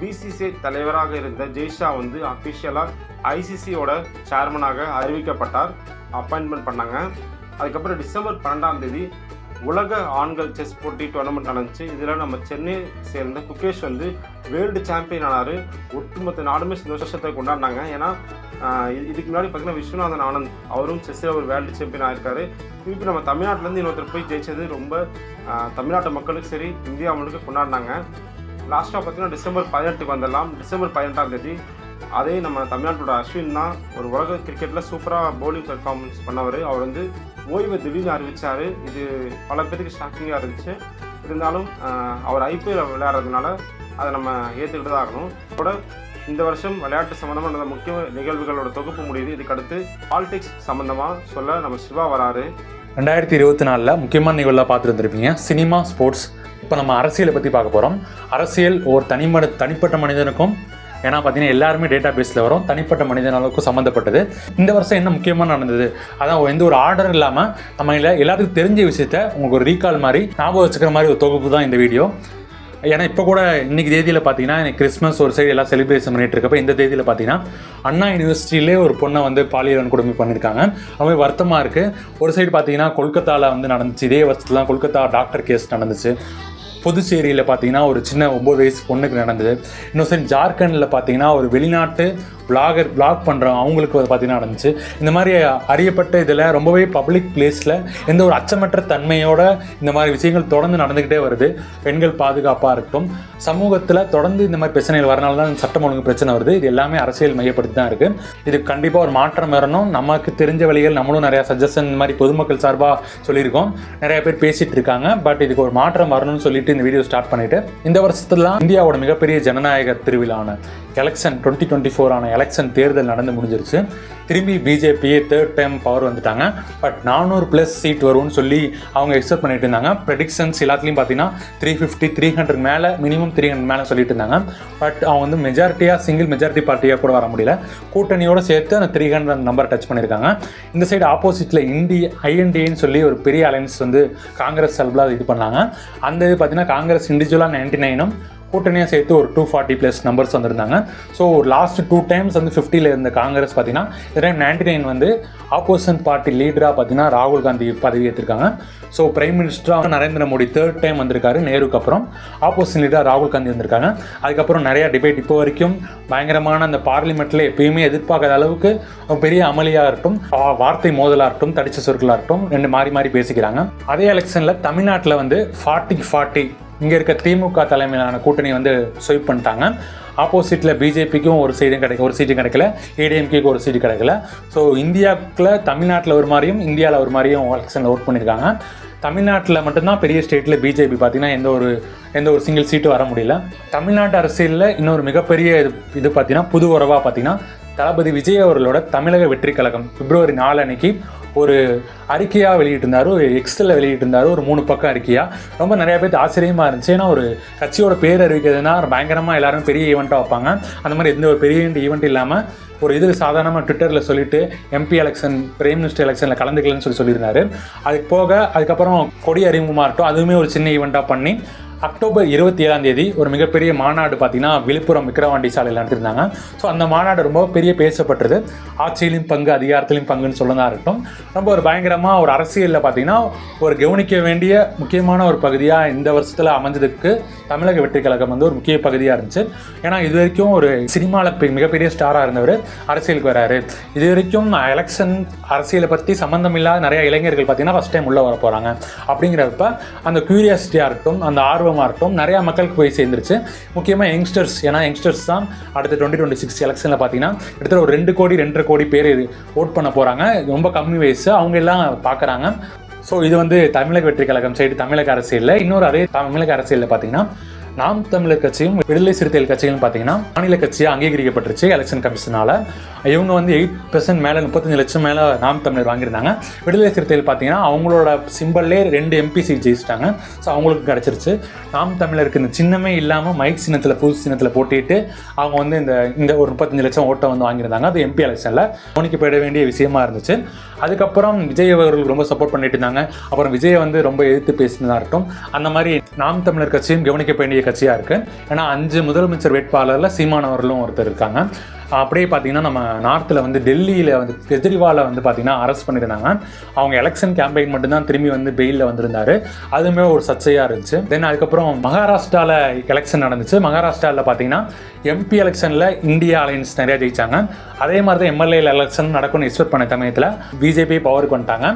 BCCI தலைவராக இருந்த ஜெய்ஷா வந்து அஃபிஷியலாக ICCயோட சேர்மனாக அறிவிக்கப்பட்டார், அப்பாயின்மெண்ட் பண்ணாங்க. அதுக்கப்புறம் டிசம்பர் 12ஆம் தேதி உலக ஆண்கள் செஸ் போட்டி டோர்னமெண்ட் நடந்துச்சு. இதில் நம்ம சென்னை சேர்ந்த குகேஷ் வந்து வேர்ல்டு சாம்பியன் ஆனார். ஒட்டுமொத்த நாடுமே சந்தோஷத்தை கொண்டாடினாங்க. ஏன்னா இதுக்கு முன்னாடி பார்த்தீங்கன்னா விஸ்வநாதன் ஆனந்த் அவரும் செஸ்ஸில் ஒரு வேர்ல்டு சாம்பியன் ஆகிருக்காரு. திருப்பி நம்ம தமிழ்நாட்டிலேருந்து இன்னொருத்தர் போய் ஜெயிச்சது ரொம்ப தமிழ்நாட்டு மக்களுக்கு சரி இந்தியா முழுக்க கொண்டாடினாங்க. லாஸ்ட்டாக பார்த்தீங்கன்னா டிசம்பர் 18க்கு வந்துடலாம். டிசம்பர் 18ஆம் தேதி அதே நம்ம தமிழ்நாட்டோட அஸ்வின் தான் ஒரு உலக கிரிக்கெட்டில் சூப்பராக பவுலிங் பெர்ஃபார்மன்ஸ் பண்ணவர். அவர் வந்து ஓய்வை திடீர்னு அறிவித்தார். இது பல பேருக்கு ஷாக்கிங்காக இருந்துச்சு. இருந்தாலும் அவர் IPL விளையாடுறதுனால அதை நம்ம ஏற்றுக்கிட்டு தான் ஆகணும். கூட இந்த வருஷம் விளையாட்டு சம்மந்தமாக நடந்த முக்கிய நிகழ்வுகளோட தொகுப்பு முடியுது. இதுக்கடுத்து பாலிடிக்ஸ் சம்மந்தமாக சொல்ல நம்ம சிவா வராரு. 2024 முக்கியமான நிகழ்வுலாம் பார்த்துட்டு வந்துருப்பீங்க. Cinema, sports. இப்போ நம்ம அரசியலை பற்றி பார்க்க போகிறோம். அரசியல் ஒரு தனிப்பட்ட மனிதனுக்கும் ஏன்னா பார்த்தீங்கன்னா எல்லாருமே டேட்டா பேஸில் வரும், தனிப்பட்ட மனிதன் அளவுக்கு சம்மந்தப்பட்டது. இந்த வருஷம் என்ன முக்கியமாக நடந்தது, அதான் எந்த ஒரு ஆர்டர் இல்லாமல் நம்ம எல்லாத்துக்கும் தெரிஞ்ச விஷயத்த உங்களுக்கு ஒரு ரீகால் மாதிரி ஞாபகம் வச்சுக்கிற மாதிரி ஒரு தொகுப்பு தான் இந்த வீடியோ. ஏன்னா இப்போ கூட இன்றைக்கி தேதியில் பார்த்தீங்கன்னா எனக்கு கிறிஸ்மஸ் ஒரு சைடு எல்லாம் செலிப்ரேஷன் பண்ணிட்டு இருக்கப்போ இந்த தேதியில் பார்த்தீங்கன்னா அண்ணா யூனிவர்சிட்டியிலே ஒரு பொண்ணை வந்து பாலியல் வன்கொடுமை பண்ணியிருக்காங்க. ரொம்ப வருத்தமாக இருக்குது. ஒரு சைடு பார்த்தீங்கன்னா கொல்கத்தாவில் வந்து நடந்துச்சு, இதே வருஷத்துல தான் கொல்கத்தா டாக்டர் கேஸ் நடந்துச்சு. புதுச்சேரியில் பார்த்தீங்கன்னா ஒரு சின்ன 9 வயசு பொண்ணுக்கு நடந்தது. இன்னொரு சைடு ஜார்க்கண்டில் பார்த்தீங்கன்னா ஒரு வெளிநாட்டு vlog பண்ணுறோம் அவங்களுக்கு பார்த்தீங்கன்னா நடந்துச்சு. இந்த மாதிரி அறியப்பட்ட இதில் ரொம்பவே பப்ளிக் பிளேஸில் எந்த ஒரு அச்சமற்ற தன்மையோட இந்த மாதிரி விஷயங்கள் தொடர்ந்து நடந்துக்கிட்டே வருது. பெண்கள் பாதுகாப்பாக இருக்கட்டும், சமூகத்தில் தொடர்ந்து இந்த மாதிரி பிரச்சனைகள் வரனால தான் சட்டம் ஒழுங்கு பிரச்சனை வருது. இது எல்லாமே அரசியல் மையப்படுத்தி தான் இருக்குது. இது கண்டிப்பாக ஒரு மாற்றம் வரணும். நமக்கு தெரிஞ்ச வழிகள் நம்மளும் நிறையா சஜஷன் இந்த மாதிரி பொதுமக்கள் சார்பாக சொல்லியிருக்கோம், நிறைய பேர் பேசிகிட்டு இருக்காங்க. பட் இதுக்கு ஒரு மாற்றம் வரணும்னு சொல்லிட்டு இந்த வீடியோ ஸ்டார்ட் பண்ணிட்டு, இந்த வருஷத்துலாம் இந்தியாவோட மிகப்பெரிய ஜனநாயக திருவிழான எலெக்ஷன் 2024 ஆன எலெக்ஷன் தேர்தல் நடந்து முடிஞ்சிருச்சு. திரும்பி பிஜேபியே 3rd டைம் பவர் வந்துட்டாங்க. பட் 400+ சீட் வரும்னு சொல்லி அவங்க எக்ஸ்பெக்ட் பண்ணிட்டு இருந்தாங்க. ப்ரெடிக்ஷன்ஸ் எல்லாத்துலேயும் பார்த்தீங்கன்னா 350 300 மேலே, மினிமம் 300 மேலே சொல்லிட்டு இருந்தாங்க. பட் அவங்க வந்து மெஜாரிட்டியாக சிங்கிள் மெஜாரிட்டி பார்ட்டியாக கூட வர முடியல. கூட்டணியோடு சேர்த்து அந்த 300 நம்பர் டச் பண்ணியிருக்காங்க. இந்த சைடு ஆப்போசிட்டில் INDAன்னு சொல்லி ஒரு பெரிய அலைன்ஸ் வந்து காங்கிரஸ் சார்பில் இது பண்ணாங்க. அந்த இது பார்த்தீங்கன்னா காங்கிரஸ் இண்டிவிஜுவலாக 99ம் கூட்டணியாக சேர்த்து ஒரு 240+ நம்பர்ஸ் வந்திருந்தாங்க. ஸோ லாஸ்ட் 2 டைம்ஸ் வந்து 50ல் இருந்த காங்கிரஸ் பார்த்தீங்கன்னா இந்த டைம் 99 வந்து ஆப்போசிஷன் பார்ட்டி லீடராக பார்த்தீங்கன்னா ராகுல் காந்தி பதவி ஏற்றிருக்காங்க. ஸோ பிரைம் மினிஸ்டராக நரேந்திர மோடி 3rd டைம் வந்திருக்காரு. நேருக்கு அப்புறம் ஆப்போசிஷன் லீடராக ராகுல் காந்தி வந்திருக்காங்க. அதுக்கப்புறம் நிறையா டிபேட், இப்போ வரைக்கும் பயங்கரமான அந்த பார்லிமெண்ட்டில் எப்பயுமே எதிர்பார்க்காத அளவுக்கு பெரிய அமளியாக இருக்கட்டும், வார்த்தை மோதலாக இருக்கட்டும், தடிச்ச சொற்களாக இருக்கட்டும், ரெண்டு மாறி மாறி பேசிக்கிறாங்க. அதே எலெக்ஷனில் தமிழ்நாட்டில் வந்து 40-40 இங்கே இருக்க திமுக தலைமையிலான கூட்டணி வந்து ஸ்வைப் பண்ணிட்டாங்க. ஆப்போசிட்டில் பிஜேபிக்கும் ஒரு சீட்டும் கிடைக்கல, ஏடிஎம்கேக்கு ஒரு சீட்டு கிடைக்கல. ஸோ இந்தியாவுக்குள்ள தமிழ்நாட்டில் ஒரு மாதிரியும் இந்தியாவில் ஒரு மாதிரியும் எலெக்ஷனில் ஓட் பண்ணியிருக்காங்க. தமிழ்நாட்டில் மட்டும்தான் பெரிய ஸ்டேட்டில் பிஜேபி பார்த்தீங்கன்னா எந்த ஒரு சிங்கிள் சீட்டு வர முடியல. தமிழ்நாட்டு அரசியலில் இன்னொரு மிகப்பெரிய இது பார்த்தீங்கன்னா புது உறவாக பார்த்தீங்கன்னா தளபதி விஜய் அவர்களோட தமிழக வெற்றி கழகம் February 4 அன்னைக்கு ஒரு அறிக்கையாக வெளியிட்டிருந்தார், ஒரு எக்ஸில் வெளியிட்டிருந்தார், ஒரு 3 பக்கம் அறிக்கையாக. ரொம்ப நிறையா பேருக்கு ஆச்சரியமாக இருந்துச்சு. ஏன்னா ஒரு கட்சியோட பேர் அறிவிக்கிறதுனா பயங்கரமாக எல்லாரும் பெரிய ஈவெண்ட்டாக வைப்பாங்க. அந்த மாதிரி எந்த ஒரு பெரிய ஈவெண்ட் இல்லாமல் ஒரு இது சாதாரணமாக ட்விட்டரில் சொல்லிட்டு MP எலெக்ஷன், பிரைம் மினிஸ்டர் எலெக்ஷனில் கலந்துக்கலன்னு சொல்லியிருந்தாரு. அதுக்கு போக அதுக்கப்புறம் கொடி அறிமுகமாக இருக்கட்டும், அதுவுமே ஒரு சின்ன ஈவெண்ட்டாக பண்ணி அக்டோபர் 27 ஒரு மிகப்பெரிய மாநாடு பார்த்தீங்கன்னா விழுப்புரம் விக்கிரவாண்டி சாலையில் நடத்திருந்தாங்க. ஸோ அந்த மாநாடு ரொம்ப பெரிய பேசப்பட்டது. ஆட்சியிலும் பங்கு, அதிகாரத்திலும் பங்குன்னு சொல்லதான் இருக்கட்டும், ரொம்ப ஒரு பயங்கரமாக ஒரு அரசியலில் பார்த்தீங்கன்னா ஒரு கவனிக்க வேண்டிய முக்கியமான ஒரு பகுதியாக இந்த வருஷத்தில் அமைஞ்சதுக்கு தமிழக வெற்றி கழகம் வந்து ஒரு முக்கிய பகுதியாக இருந்துச்சு. ஏன்னா இது வரைக்கும் ஒரு சினிமாவில் மிகப்பெரிய ஸ்டாராக இருந்தவர் அரசியலுக்கு வராரு. இது வரைக்கும் எலெக்ஷன் அரசியலை பற்றி சம்மந்தம் இல்லாத நிறைய இளைஞர்கள் பார்த்தீங்கன்னா ஃபஸ்ட் டைம் உள்ளே வர போகிறாங்க. அப்படிங்கிறப்ப அந்த க்யூரியாசிட்டியாக இருக்கட்டும், அந்த ஆர்வமாக இருக்கட்டும் நிறையா மக்களுக்கு போய் சேர்ந்துருச்சு. முக்கியமாக யங்ஸ்டர்ஸ், ஏன்னா யங்ஸ்டர்ஸ் தான் அடுத்த 2026 எலெக்ஷனில் பார்த்தீங்கன்னா கிட்டத்தட்ட ஒரு 2 கோடி 2.5 கோடி பேர் ஓட் பண்ண போகிறாங்க. ரொம்ப கம்மி வயசு, அவங்க எல்லாம் பார்க்குறாங்க. ஸோ இது வந்து தமிழக வெற்றி கழகம் சைடு தமிழக அரசியலில். இன்னொரு அதே தமிழக அரசியலில் பார்த்தீங்கன்னா நாம் தமிழர் கட்சியும் விடுதலை சிறுத்தைகள் கட்சிகளும் பார்த்தீங்கன்னா மாநில கட்சியாக அங்கீகரிக்கப்பட்டுருச்சு எலெக்ஷன் கமிஷனால். இவங்க வந்து 8% மேலே 35 லட்சம் மேலே நாம் தமிழர் வாங்கியிருந்தாங்க. விடுதலை சிறுத்தைகள் பார்த்தீங்கன்னா அவங்களோட சிம்பிள்லே 2 MP சீட் ஜெயிச்சிட்டாங்க. ஸோ அவங்களுக்கு கிடச்சிருச்சு. நாம் தமிழருக்கு இந்த சின்னமே இல்லாமல் மைக் சின்னத்தில் புது சின்னத்தில் போட்டிட்டு அவங்க வந்து இந்த ஒரு 35 லட்சம் ஓட்டை வந்து வாங்கியிருந்தாங்க. அது MP எலெக்ஷனில் கவனிக்கப்பட வேண்டிய விஷயமா இருந்துச்சு. அதுக்கப்புறம் விஜய் அவர்கள் ரொம்ப சப்போர்ட் பண்ணிட்டு இருந்தாங்க. அப்புறம் விஜயை வந்து ரொம்ப எதிர்த்து பேசினதாக இருக்கட்டும். அந்த மாதிரி நாம் தமிழர் கட்சியும் கவனிக்க வேண்டிய கட்சியாக இருக்குது. ஏன்னா 5 முதலமைச்சர் வேட்பாளரில் சீமானவர்களும் ஒருத்தர் இருக்காங்க. அப்படியே பார்த்தீங்கன்னா நம்ம நார்த்தில் வந்து டெல்லியில் வந்து கெஜ்ரிவாலை வந்து பார்த்தீங்கன்னா அரெஸ்ட் பண்ணியிருந்தாங்க. அவங்க எலெக்ஷன் கேம்பெயின் மட்டும்தான் திரும்பி வந்து பெயிலில் வந்திருந்தார். அதுவுமே ஒரு சர்ச்சையாக இருந்துச்சு. தென் அதுக்கப்புறம் மகாராஷ்டிராவில் எலெக்ஷன் நடந்துச்சு. மகாராஷ்டிராவில் பார்த்தீங்கன்னா MP எலெக்ஷனில் இந்தியா அலையன்ஸ் நிறையா ஜெயிச்சாங்க. அதே மாதிரி தான் MLA எலெக்ஷன் நடக்கும்னு எக்ஸ்பெக்ட் பண்ண சமயத்தில் பிஜேபி பவருக்கு வந்துட்டாங்க.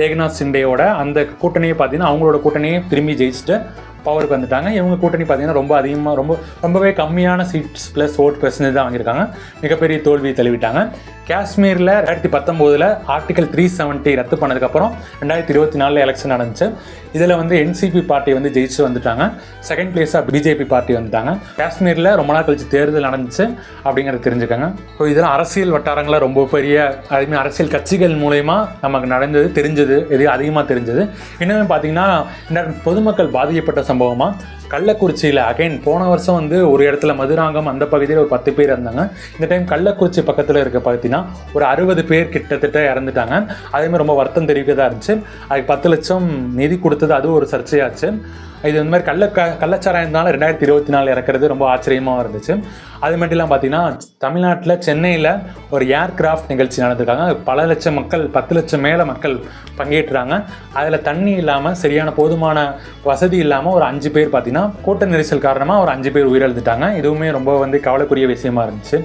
ஏக்நாத் சிண்டேயோட அந்த கூட்டணியை பார்த்தீங்கன்னா அவங்களோட கூட்டணியை திரும்பி ஜெயிச்சுட்டு பவருக்கு வந்துட்டாங்க. இவங்க கூட்டணி பார்த்தீங்கன்னா ரொம்ப அதிகமாக ரொம்பவே கம்மியான சீட்ஸ் ப்ளஸ் ஓட் பெர்சன்டேஜ் தான் வாங்கியிருக்காங்க. மிகப்பெரிய தோல்வியை தழுவிட்டாங்க. காஷ்மீரில் 2019 ஆர்டிகல் 370 ரத்து பண்ணதுக்கப்புறம் 2024 எலெக்ஷன் நடந்துச்சு. இதில் வந்து NCP பார்ட்டி வந்து ஜெயிச்சு வந்துட்டாங்க. செகண்ட் பிளேஸாக பிஜேபி பார்ட்டி வந்துட்டாங்க. காஷ்மீரில் ரொம்ப நாள் கழிச்சு தேர்தல் நடந்துச்சு அப்படிங்கிறத தெரிஞ்சுக்கோங்க. ஸோ இதெல்லாம் அரசியல் வட்டாரங்களில் ரொம்ப பெரிய அதுமாதிரி அரசியல் கட்சிகள் மூலயமா நமக்கு நடந்தது தெரிஞ்சது, எது அதிகமாக தெரிஞ்சது. இன்னுமே பார்த்தீங்கன்னா இந்த பொதுமக்கள் பாதிக்கப்பட்ட சம்பவமாக கள்ளக்குறிச்சியில் அகைன் போன வருஷம் வந்து ஒரு இடத்துல மதுராங்கம் அந்த பகுதியில் ஒரு 10 பேர் இருந்தாங்க. இந்த டைம் கள்ளக்குறிச்சி பக்கத்தில் இருக்க பார்த்தீங்கன்னா ஒரு 60 பேர் கிட்டத்தட்ட இறந்துட்டாங்க. அதேமாதிரி ரொம்ப வருத்தம் தெரிவிக்கதாக இருந்துச்சு. அதுக்கு 10 லட்சம் நிதி கொடுத்தது அது ஒரு சர்ச்சையாச்சு. இது இந்த மாதிரி கள்ளச்சாராயம்னால 2024 இறக்குறது ரொம்ப ஆச்சரியமாக இருந்துச்சு. அது மட்டும் இல்லாமல் பார்த்தீங்கன்னா தமிழ்நாட்டில் சென்னையில் ஒரு ஏர்கிராஃப்ட் நிகழ்ச்சி நடந்திருக்காங்க. பல லட்சம் மக்கள் 10 லட்சம் மேலே மக்கள் பங்கேற்றாங்க. அதில் தண்ணி இல்லாமல் சரியான போதுமான வசதி இல்லாமல் ஒரு 5 பேர் பார்த்தீங்கன்னா கூட்ட நெரிசல் காரணமாக ஒரு 5 பேர் உயிரிழந்துட்டாங்க. இதுவுமே ரொம்ப வந்து கவலைக்குரிய விஷயமா இருந்துச்சு.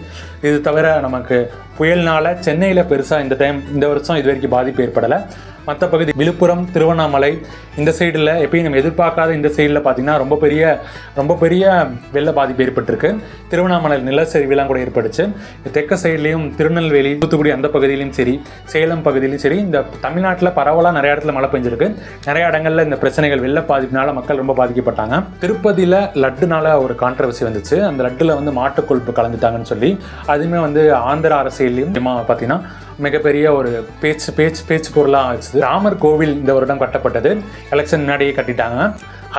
இது தவிர நமக்கு புயல்னால் சென்னையில் பெருசாக இந்த வருஷம் இது வரைக்கும் பாதிப்பு ஏற்படலை. மற்ற பகுதி விழுப்புரம், திருவண்ணாமலை இந்த சைடில் எப்பயும் நம்ம எதிர்பார்க்காத இந்த சைடில் பார்த்திங்கன்னா ரொம்ப பெரிய வெள்ள பாதிப்பு ஏற்பட்டிருக்கு. திருவண்ணாமலை நிலச்சரிவுலாம் கூட ஏற்பட்டுச்சு. தெற்க சைட்லேயும் திருநெல்வேலி, தூத்துக்குடி அந்த பகுதியிலையும் சரி, சேலம் பகுதியிலையும் சரி, இந்த தமிழ்நாட்டில் பரவலாக நிறைய இடத்துல மழை பெஞ்சிருக்கு. நிறைய இடங்களில் இந்த பிரச்சனைகள் வெள்ள பாதிப்பினால மக்கள் ரொம்ப பாதிக்கப்பட்டாங்க. திருப்பதியில் லட்டுனால ஒரு கான்ட்ரவர்சி வந்துச்சு. அந்த லட்டில் வந்து மாட்டுக்கொழுப்பு கலந்துட்டாங்கன்னு சொல்லி அதுவுமே வந்து ஆந்திர அரசியலையும் பார்த்தீங்கன்னா மிகப்பெரிய ஒரு பேச்சு பொருளாக ஆச்சு. ராமர் கோவில் இந்த வருடம் கட்டப்பட்டது. எலெக்ஷன் முன்னாடியே கட்டிட்டாங்க.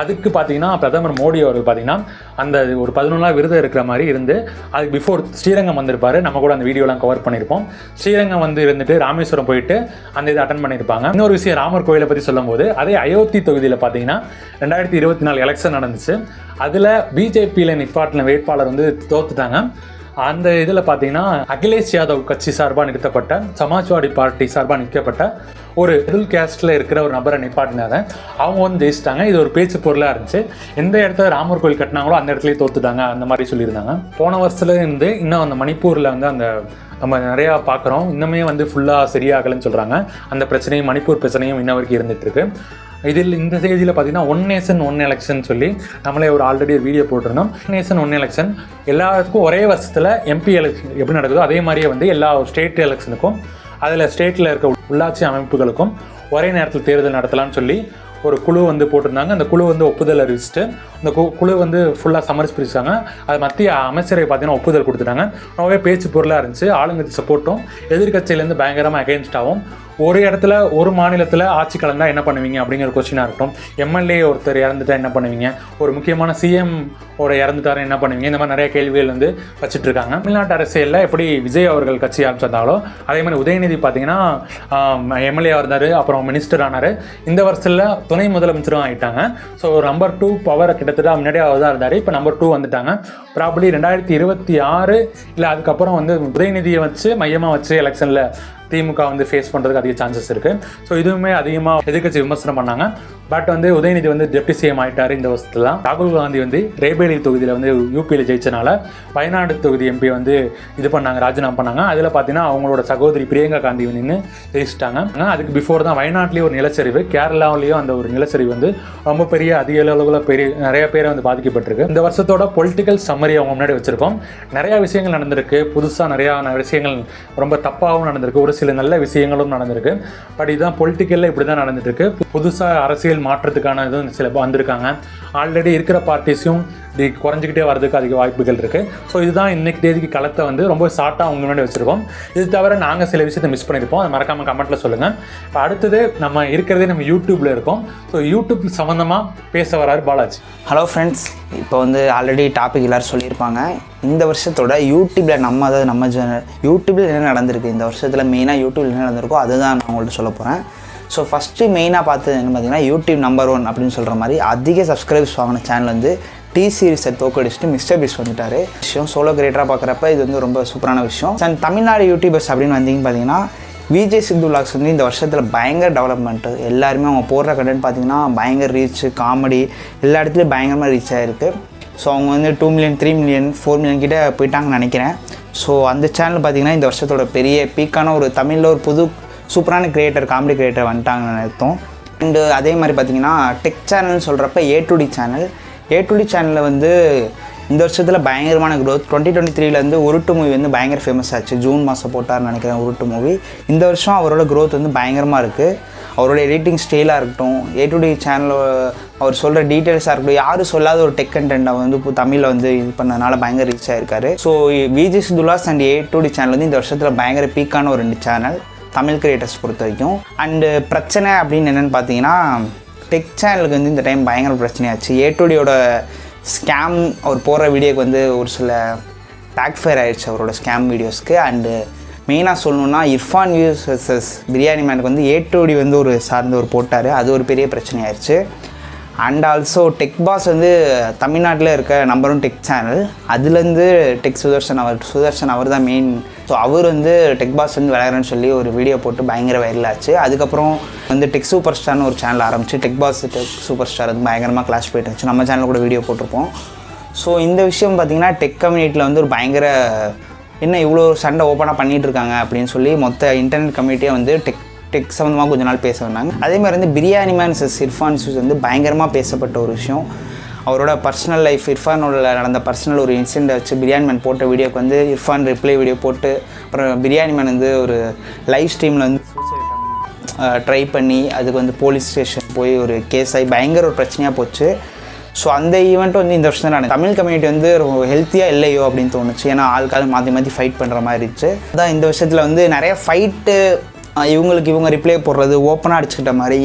அதுக்கு பார்த்தீங்கன்னா பிரதமர் மோடி அவர்கள் பார்த்தீங்கன்னா அந்த ஒரு 11 நாள் விரதம் இருக்கிற மாதிரி இருந்து அதுக்கு பிஃபோர் ஸ்ரீரங்கம் வந்திருப்பாரு. நம்ம கூட அந்த வீடியோலாம் கவர் பண்ணியிருப்போம். ஸ்ரீரங்கம் வந்து இருந்துட்டு ராமேஸ்வரம் போயிட்டு அந்த இதை அட்டன் பண்ணியிருப்பாங்க. இன்னொரு விஷயம் ராமர் கோயிலை பற்றி சொல்லும் போது அதே அயோத்தி தொகுதியில் பார்த்தீங்கன்னா 2024 எலெக்ஷன் நடந்துச்சு. அதில் பிஜேபியில் நிப்பாட்டின வேட்பாளர் வந்து தோத்துட்டாங்க. அந்த இதில் பார்த்தீங்கன்னா அகிலேஷ் யாதவ் கட்சி சார்பாக நிறுத்தப்பட்ட சமாஜ்வாடி பார்ட்டி சார்பாக நிற்கப்பட்ட ஒரு மிடில் கேஸ்டில் இருக்கிற ஒரு நபரை நிப்பாட்டினாங்க. அவங்க வந்து ஜெயிச்சிட்டாங்க. இது ஒரு பேச்சு பொருளாக இருந்துச்சு. எந்த இடத்துல ராமர் கோயில் கட்டினாங்களோ அந்த இடத்துலயே தோத்துட்டாங்க அந்த மாதிரி சொல்லியிருந்தாங்க. போன வருஷத்துல இருந்து இன்னும் அந்த மணிப்பூரில் வந்து அந்த நம்ம நிறையா பார்க்குறோம். இன்னுமே வந்து ஃபுல்லாக சரியாகலைன்னு சொல்கிறாங்க. அந்த பிரச்சனையும் மணிப்பூர் பிரச்சனையும் இன்ன வரைக்கும் இருந்துகிட்ருக்கு. இதில் இந்த செய்தியில் பார்த்தீங்கன்னா 1 நேஷன் 1 எலெக்ஷன் சொல்லி நம்மளே ஆல்ரெடி ஒரு வீடியோ போட்டிருந்தோம். 1 நேஷன் 1 எலெக்ஷன் எல்லாத்துக்கும் ஒரே வருஷத்தில் எம்பி எலெக்ஷன் எப்படி நடக்குதோ அதே மாதிரியே வந்து எல்லா ஸ்டேட் எலெக்ஷனுக்கும் அதில் ஸ்டேட்டில் இருக்க உள்ளாட்சி அமைப்புகளுக்கும் ஒரே நேரத்தில் தேர்தல் நடத்தலாம்னு சொல்லி ஒரு குழு வந்து போட்டிருந்தாங்க. அந்த குழு வந்து ஒப்புதல் அறிவிச்சுட்டு அந்த குழு வந்து ஃபுல்லாக சமர்ப்பிச்சாங்க. அது மத்திய அமைச்சரை பார்த்தீங்கன்னா ஒப்புதல் கொடுத்துட்டாங்க. ரொம்பவே பேச்சு பொருளாக இருந்துச்சு. ஆளுங்கட்சி சப்போர்ட்டும் எதிர்கட்சியிலேருந்து பயங்கரமாக அகெயின்ஸ்டாகவும் ஒரு இடத்துல ஒரு மாநிலத்தில் ஆட்சி கலந்தால் என்ன பண்ணுவீங்க அப்படிங்கிற கொஸ்டினாக இருக்கட்டும். எம்எல்ஏ ஒருத்தர் இறந்துட்டா என்ன பண்ணுவீங்க, ஒரு முக்கியமான சிஎம் இறந்துட்டாரு என்ன பண்ணுவீங்க, இந்த மாதிரி நிறைய கேள்விகள் வந்து வச்சுட்டு இருக்காங்க. தமிழ்நாட்டு அரசியலில் எப்படி விஜய் அவர்கள் கட்சி ஆரம்பிச்சிருந்தாலோ அதே மாதிரி உதயநிதி பார்த்தீங்கன்னா எம்எல்ஏவாக இருந்தார், அப்புறம் மினிஸ்டர் ஆனார். இந்த வருஷத்தில் துணை முதலமைச்சரும் ஆகிட்டாங்க. ஸோ நம்பர் 2 பவர் கிட்டத்தட்ட முன்னாடியாக தான் இருந்தார். இப்போ நம்பர் 2 வந்துட்டாங்க. ப்ராபப்ளி 2026 இல்லை அதுக்கப்புறம் வந்து உதயநிதியை வச்சு மையமாக வச்சு எலெக்ஷனில் திமுக வந்து ஃபேஸ் பண்ணுறதுக்கு அதிக சான்சஸ் இருக்குது. ஸோ இதுவுமே அதிகமாக எதிர்கட்சி விமர்சனம் பண்ணாங்க. பட் வந்து உதயநிதி வந்து டெப்டி சிஎம் ஆகிட்டார் இந்த வருஷத்துல தான். ராகுல் காந்தி வந்து ரேபேலி தொகுதியில் வந்து யூபியில் ஜெயிச்சனால வயநாடு தொகுதி எம்பி வந்து இது பண்ணாங்க, ராஜினாமா பண்ணாங்க. அதில் பார்த்தீங்கன்னா அவங்களோட சகோதரி பிரியங்கா காந்தி நின்று ஜெயிச்சிட்டாங்க. அதுக்கு பிஃபோர் தான் வயநாட்டிலேயே ஒரு நிலச்சரிவு, கேரளாவிலேயும் அந்த ஒரு நிலச்சரிவு வந்து ரொம்ப பெரிய அதிக அளவில் நிறைய பேரை வந்து பாதிக்கப்பட்டிருக்கு. இந்த வருஷத்தோட பொலிட்டிக்கல் சம்மரி அவங்க முன்னாடி வச்சிருக்கோம். நிறையா விஷயங்கள் நடந்திருக்கு. புதுசாக நிறையா விஷயங்கள் ரொம்ப தப்பாகவும் நடந்திருக்கு. ஒரு சில நல்ல விஷயங்களும் நடந்திருக்கு. பட் இதுதான் பொலிட்டிக்கலில் இப்படி தான் நடந்துட்டு இருக்கு. புதுசாக அரசியல் மாற்றத்துக்கான இதுவும் சில வந்திருக்காங்க. ஆல்ரெடி இருக்கிற பார்ட்டிஸும் இது குறைஞ்சிக்கிட்டே வரதுக்கு அதிக வாய்ப்புகள் இருக்குது. ஸோ இதுதான் இன்னைக்கு தேதிக்கு களத்தை வந்து ரொம்ப ஷார்ட்டாக அவங்க முன்னாடி வச்சுருக்கோம். இது தவிர நாங்கள் சில விஷயத்தை மிஸ் பண்ணியிருப்போம். அதை மறக்காமல் கமெண்ட்டில் சொல்லுங்கள். இப்போ அடுத்தது நம்ம இருக்கிறதே நம்ம யூடியூப்பில் இருக்கோம். ஸோ யூடியூப் சம்மந்தமாக பேச வராரு பாலாஜி. ஹலோ ஃப்ரெண்ட்ஸ், இப்போ வந்து ஆல்ரெடி டாபிக் எல்லோரும் சொல்லியிருப்பாங்க. இந்த வருஷத்தோட யூடியூப்பில் நம்ம சேனல் யூடியூப்பில் என்ன நடந்திருக்கு, இந்த வருஷத்தில் மெயினாக யூடியூப்பில் என்ன நடந்திருக்கோ அதுதான் நான் உங்கள்கிட்ட சொல்ல போகிறேன். ஸோ ஃபஸ்ட்டு மெயினாக பார்த்தது என்ன பார்த்தீங்கன்னா யூடியூப் நம்பர் 1 அப்படின்னு சொல்கிற மாதிரி அதிக சப்ஸ்கிரைபர்ஸ் வாங்கின சேனல் வந்து டி சீரிஸை தோக்கடிச்சுட்டு மிஸ்டர் பீஸ் வந்துட்டார். விஷயம் சோலோ கிரியேட்டராக பார்க்குறப்ப இது வந்து ரொம்ப சூப்பரான விஷயம். அண்ட் தமிழ்நாடு யூடியூபர்ஸ் அப்படின்னு வந்தீங்கன்னு பார்த்தீங்கன்னா விஜய் சித்து விலாக்ஸ் வந்து இந்த வருஷத்தில் பயங்கர டெவலப்மெண்ட்டு. எல்லாருமே அவங்க போடுற கண்டென்ட் பார்த்தீங்கன்னா பயங்கர ரீச், காமெடி எல்லா இடத்துலையும் பயங்கரமாக ரீச் ஆகிருக்கு. ஸோ அவங்க வந்து 2 மில்லியன் 3 மில்லியன் 4 மில்லியன் கிட்டே போயிட்டாங்கன்னு நினைக்கிறேன். ஸோ அந்த சேனல் பார்த்திங்கன்னா இந்த வருஷத்தோட பெரிய பீக்கான ஒரு தமிழில் ஒரு புது சூப்பரான கிரியேட்டர், காமெடி கிரியேட்டர் வந்துட்டாங்கன்னு அர்த்தம். அண்டு அதே மாதிரி பார்த்திங்கன்னா டெக் சேனல்னு சொல்கிறப்ப A2D சேனல். A2D சேனலில் வந்து இந்த வருஷத்தில் பயங்கரமான க்ரோத். 2023 உருட்டு மூவி வந்து பயங்கர ஃபேமஸ் ஆச்சு. ஜூன் மாதம் போட்டார்னு நினைக்கிறேன் உருட்டு மூவி. இந்த வருஷம் அவரோட க்ரோத் வந்து பயங்கரமாக இருக்குது. அவரோட எடிட்டிங் ஸ்டைலாக இருக்கட்டும், A2D சேனலில் அவர் சொல்கிற டீட்டெயில்ஸாக இருக்கட்டும், யாரும் சொல்லாத ஒரு டெக் கண்டென்ட்டை வந்து இப்போ தமிழில் வந்து இது பண்ணதுனால பயங்கர ரீச் ஆகிருக்காரு. ஸோ விஜய் சித்துலாஸ் அண்ட் A2D சேனல் வந்து இந்த வருஷத்தில் பயங்கர பீக்கான ஒரு 2 சேனல் தமிழ் கிரியேட்டர்ஸ் பொறுத்த வரைக்கும். அண்டு பிரச்சனை அப்படின்னு என்னென்னு பார்த்தீங்கன்னா டெக் சேனலுக்கு வந்து இந்த டைம் பயங்கர பிரச்சனையாச்சு. ஏ2டியோட ஸ்கேம் அவர் போடுற வீடியோக்கு வந்து ஒரு சில பேக் ஃபயர் ஆகிடுச்சு அவரோட ஸ்கேம் வீடியோஸ்க்கு. அண்டு மெயினாக சொல்லணுன்னா இர்ஃபான் வியூஸ் வர்சஸ் பிரியாணி மேனுக்கு வந்து ஏ2டி வந்து ஒரு சார்ந்து ஒரு போட்டார். அது ஒரு பெரிய பிரச்சனை ஆயிடுச்சு. அண்ட் ஆல்சோ டெக் பாஸ் வந்து தமிழ்நாட்டில் இருக்க நம்பர் 1 டெக் சேனல். அதுலேருந்து டெக் சுதர்ஷன் அவர் தான் மெயின். ஸோ அவர் வந்து டெக் பாஸ் வந்து விளையாடுறேன்னு சொல்லி ஒரு வீடியோ போட்டு பயங்கர வைரல் ஆச்சு. அதுக்கப்புறம் வந்து டெக் சூப்பர் ஸ்டார்னு ஒரு சேனல் ஆரம்பிச்சு tech pass tech super star வந்து பயங்கரமாக கிளாஸ் போயிட்டு இருந்துச்சு. நம்ம சேனலில் கூட வீடியோ போட்டிருப்போம். ஸோ இந்த விஷயம் பார்த்திங்கன்னா டெக் கம்யூனிட்டியில் வந்து ஒரு பயங்கர என்ன இவ்வளோ சண்டை ஓப்பனாக பண்ணிகிட்டு இருக்காங்க அப்படின்னு சொல்லி மொத்த இன்டர்நெட் கம்யூனிட்டியை வந்து டெக் சம்மந்தமாக கொஞ்ச நாள் பேச வந்தாங்க. அதேமாதிரி வந்து பிரியாணி மேன் இர்ஃபான் வந்து பயங்கரமாக பேசப்பட்ட ஒரு விஷயம். அவரோட பர்சனல் லைஃப் இர்ஃபானோட நடந்த பர்சனல் ஒரு இன்சிடென்ட் வச்சு பிரியாணி மேன் போட்ட வீடியோக்கு வந்து இர்ஃபான் ரிப்ளை வீடியோ போட்டு அப்புறம் பிரியாணி மேன் வந்து ஒரு லைவ் ஸ்ட்ரீமில் வந்து ட்ரை பண்ணி அதுக்கு வந்து போலீஸ் ஸ்டேஷன் போய் ஒரு கேஸ் ஆகி பயங்கர ஒரு பிரச்சனையாக போச்சு. ஸோ அந்த ஈவெண்ட்டும் வந்து இந்த வருஷம் தான் நடந்தது. தமிழ் கம்யூனிட்டி வந்து ஹெல்த்தியாக இல்லையோ அப்படின்னு தோணுச்சு. ஏன்னா ஆளுக்கால் மாற்றி ஃபைட் பண்ணுற மாதிரி இருந்துச்சு. அதான் இந்த வருஷத்தில் வந்து நிறைய ஃபைட்டு இவங்க ரிப்ளை போடுறது ஓப்பனாக அடிச்சுக்கிட்ட மாதிரி.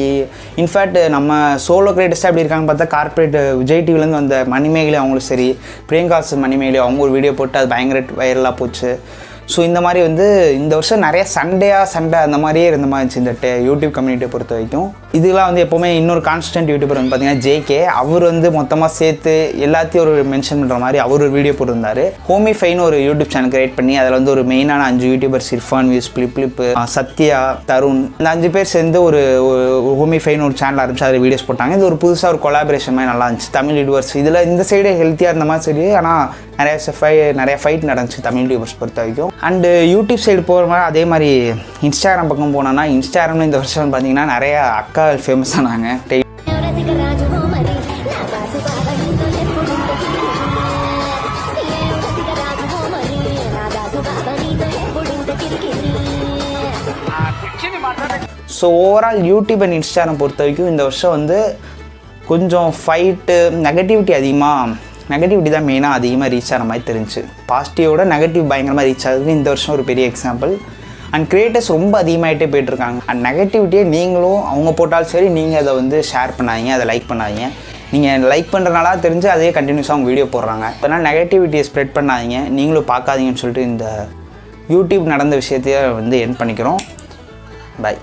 இன்ஃபேக்ட் நம்ம சோலோ கிரியேட்டர்ஸாக எப்படி இருக்காங்கன்னு பார்த்தா கார்பரேட் விஜய் டிவிலேருந்து வந்த மணிமேகலை அவங்களும் சரி, பிரியங்காஸ் மணிமேகலை அவங்க ஒரு வீடியோ போட்டு அது பயங்கர வைரலாக போச்சு. ஸோ இந்த மாதிரி வந்து இந்த வருஷம் நிறைய சண்டை அந்த மாதிரியே இருந்த மாதிரி இருந்துச்சு இந்த யூடியூப் கம்யூனிட்டியை பொறுத்த வரைக்கும். இதெல்லாம் வந்து எப்போவுமே இன்னொரு கான்ஸ்டன்ட் யூடியூபர் வந்து பார்த்தீங்கன்னா ஜேகே. அவர் வந்து மொத்தமாக சேர்த்து எல்லாத்தையும் ஒரு மென்ஷன் பண்ணுற மாதிரி அவர் ஒரு வீடியோ போட்டிருந்தார். ஹோமி ஃபைன்னு ஒரு யூடியூப் சேனல் கிரியேட் பண்ணி அதில் வந்து ஒரு மெயினான 5 YouTubers Irfan views, flip, Sathya, Tarun, இந்த 5 பேர் சேர்ந்து ஒரு ஹோமி ஃபைன்னு ஒரு சேனல் ஆரம்பிச்சு அதில் வீடியோஸ் போட்டாங்க. இது ஒரு புதுசாக ஒரு கொலாபரேஷன் மாதிரி நல்லா இருந்துச்சு. தமிழ் யூடியூபர்ஸ் இதில் இந்த சைடு ஹெல்த்தியாக இருந்த மாதிரி சரி, ஆனால் நிறைய ஃபைட் நடந்துச்சு தமிழ் யூடியூபர்ஸ் பொறுத்த வரைக்கும். அண்டு யூடியூப் சைடு போகிற மாதிரி அதே மாதிரி இன்ஸ்டாகிராம் பக்கம் போனோன்னா இன்ஸ்டாகிராமில் இந்த வருஷம் பார்த்தீங்கன்னா நிறைய அக்கா ஃபேமஸ் ஆனாங்க. So overall YouTube and Instagram பொறுத்த வரைக்கும் இந்த வருஷம் வந்து கொஞ்சம் ஃபைட்டு நெகட்டிவிட்டி தான் மெயினாக அதிகமாக ரீச் ஆகிற மாதிரி தெரிஞ்சு. பாசிட்டிவோட நெகட்டிவ் பயங்கரமாக ரீச் ஆகுது இந்த வருஷம் ஒரு பெரிய எக்ஸாம்பிள். அண்ட் கிரியேட்டர்ஸ் ரொம்ப அதிகமாகிட்டே போய்ட்டுருக்காங்க. அண்ட் நெகட்டிவிட்டியை நீங்களும் அவங்க போட்டாலும் சரி நீங்கள் அதை வந்து ஷேர் பண்ணாதீங்க, அதை லைக் பண்ணாதீங்க. நீங்கள் லைக் பண்ணுறனால தெரிஞ்சு அதே கண்டினியூஸாக அவங்க வீடியோ போடுறாங்க. அதனால் நெகட்டிவிட்டியை ஸ்ப்ரெட் பண்ணாதீங்க, நீங்களும் பார்க்காதீங்கன்னு சொல்லிட்டு இந்த யூடியூப் நடந்த விஷயத்தையே வந்து எண்ட் பண்ணிக்கிறோம். பாய்.